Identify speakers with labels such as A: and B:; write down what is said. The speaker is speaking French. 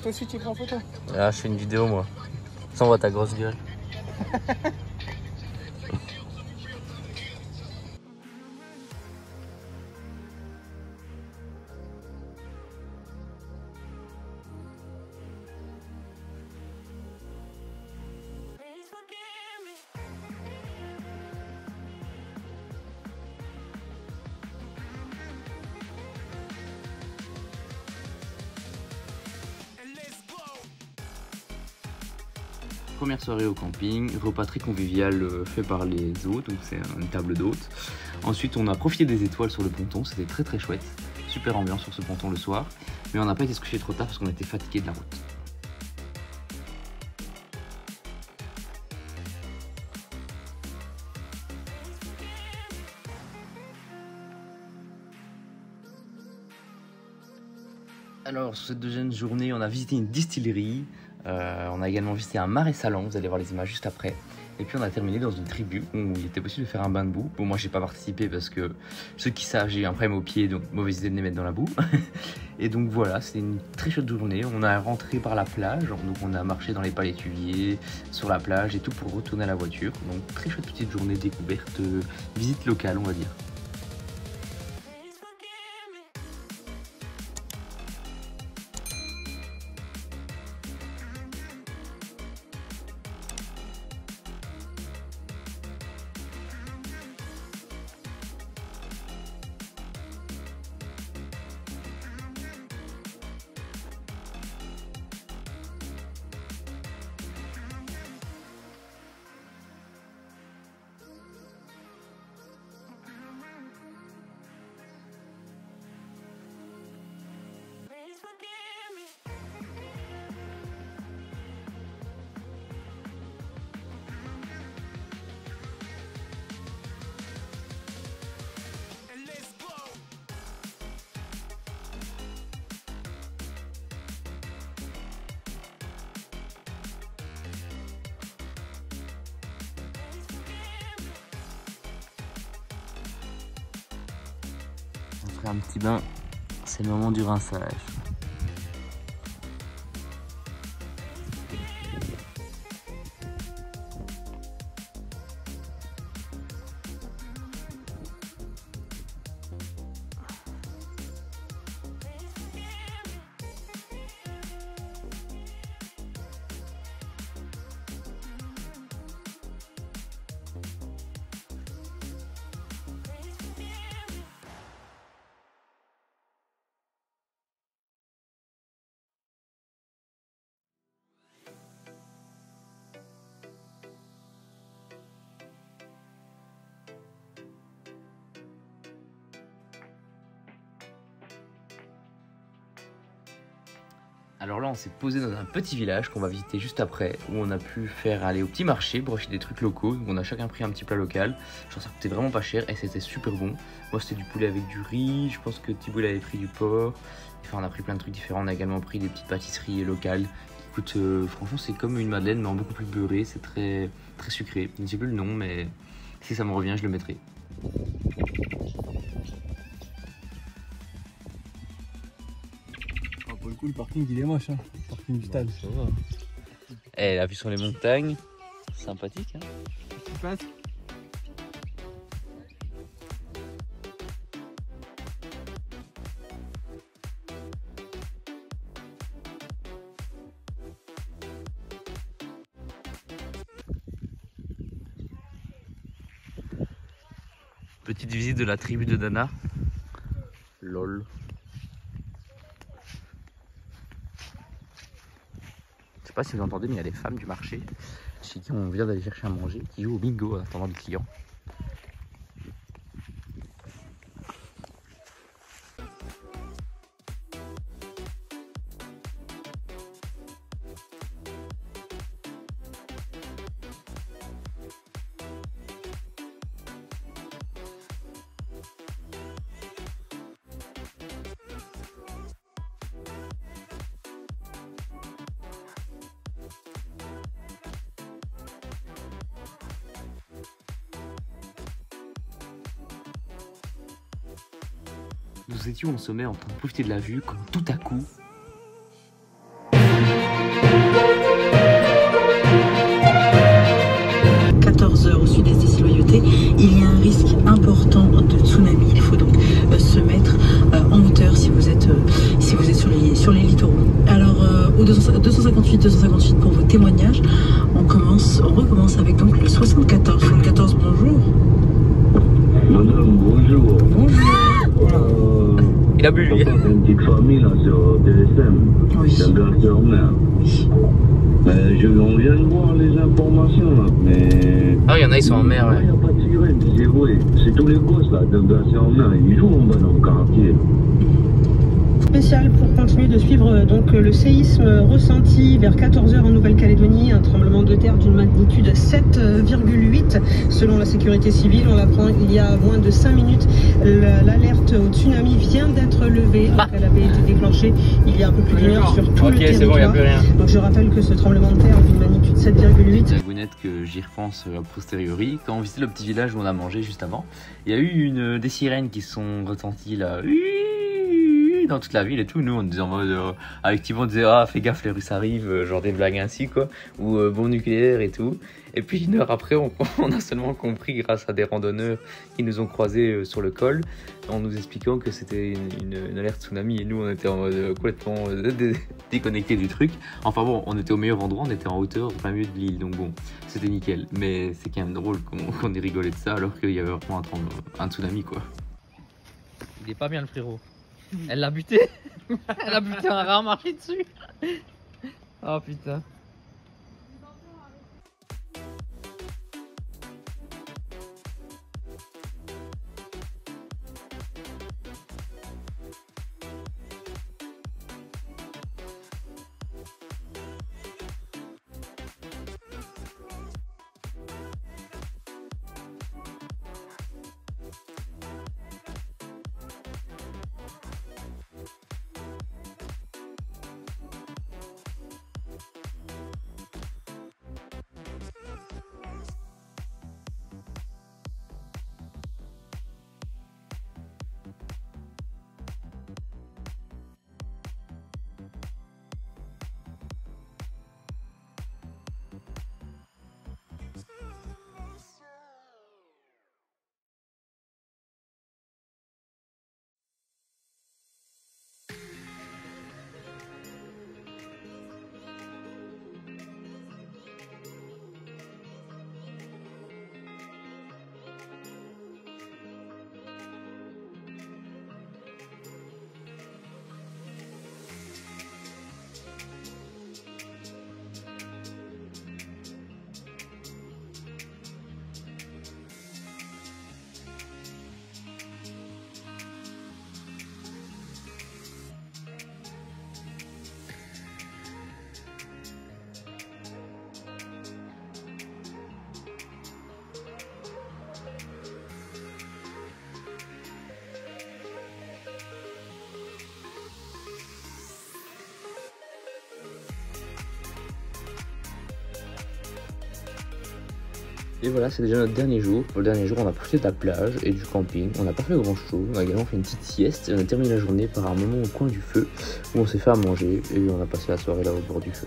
A: Toi aussi tu es prends en photo?
B: Ah, je fais une vidéo moi. Ça, on voit ta grosse gueule. Première soirée au camping, repas très convivial fait par les hôtes, donc c'est une table d'hôtes. Ensuite on a profité des étoiles sur le ponton, c'était très très chouette. Super ambiance sur ce ponton le soir, mais on n'a pas été se coucher trop tard parce qu'on était fatigué de la route. Alors sur cette deuxième journée, on a visité une distillerie, on a également visité un marais salant, vous allez voir les images juste après. Et puis on a terminé dans une tribu où il était possible de faire un bain de boue. Bon, moi j'ai pas participé parce que ceux qui savent, j'ai eu un problème au pied, donc mauvaise idée de les mettre dans la boue. Et donc voilà, c'était une très chouette journée. On a rentré par la plage, donc on a marché dans les palétuviers, sur la plage et tout pour retourner à la voiture. Donc très chouette petite journée découverte, visite locale on va dire. On ferait un petit bain, c'est le moment du rinçage. Alors là, on s'est posé dans un petit village qu'on va visiter juste après, où on a pu faire aller au petit marché, brocher des trucs locaux. Donc on a chacun pris un petit plat local. Je trouve que ça coûtait vraiment pas cher et c'était super bon. Moi, c'était du poulet avec du riz. Je pense que Thibaut il avait pris du porc. Enfin, on a pris plein de trucs différents. On a également pris des petites pâtisseries locales qui coûtent, franchement, c'est comme une madeleine, mais en beaucoup plus beurré. C'est très, très sucré. Je ne sais plus le nom, mais si ça me revient, je le mettrai.
A: Pour le coup, le parking il est moche, hein. Le parking du stade.
B: Ça va. Eh, la vue sur les montagnes, sympathique, hein.
A: Tu passes?
B: Petite visite de la tribu de Dana. Lol. Je sais pas si vous entendez, mais il y a les femmes du marché chez qui on vient d'aller chercher à manger, qui jouent au bingo en attendant les clients. Nous étions au sommet en train de profiter de la vue quand tout à coup...
C: 258 pour vos témoignages. On recommence avec donc le 74. 74, bonjour.
D: Madame, bonjour.
C: Bonjour.
B: Il a bu lui.
D: C'est une petite famille là sur DSM.
C: Oui.
D: C'est un gardeur-mère.
C: Oui.
D: On vient de voir les informations là, mais.
B: Ah, il y en a, ils sont en mer, ouais.
D: Il n'y a pas de sirène, c'est vrai. C'est tous les gosses là, d'un glacier en mer. Ils jouent en bas dans le quartier.
E: Spécial pour continuer de suivre donc le séisme ressenti vers 14 h en Nouvelle-Calédonie, un tremblement de terre d'une magnitude 7,8 selon la sécurité civile. On l'apprend il y a moins de 5 minutes. L'alerte au tsunami vient d'être levée, donc elle avait été déclenchée il y a un peu plus d'une heure sur tout le territoire.
B: Ok, c'est bon, il n'y a plus rien.
E: Donc je rappelle que ce tremblement de terre d'une magnitude 7,8.
B: La gounette que j'y repense a posteriori, quand on visitait le petit village où on a mangé juste avant, il y a eu des sirènes qui se sont retenties là. Dans toute la ville et tout, nous on disait en mode avec Thibaut on disait ah fais gaffe les Russes arrivent, genre des blagues ainsi quoi, ou bombe nucléaire et tout, et puis une heure après on a seulement compris grâce à des randonneurs qui nous ont croisés sur le col en nous expliquant que c'était une alerte tsunami et nous on était en mode complètement déconnectés du truc. Enfin bon, on était au meilleur endroit, on était en hauteur au plein milieu de l'île, donc bon c'était nickel, mais c'est quand même drôle qu'on ait rigolé de ça alors qu'il y avait vraiment un tsunami quoi. Il est pas bien le frérot. Elle l'a buté. Elle a buté un rat, marché dessus. Oh putain. Et voilà, c'est déjà notre dernier jour. Le dernier jour, on a profité de la plage et du camping. On n'a pas fait grand chose. On a également fait une petite sieste. Et on a terminé la journée par un moment au coin du feu où on s'est fait à manger et on a passé la soirée là au bord du feu.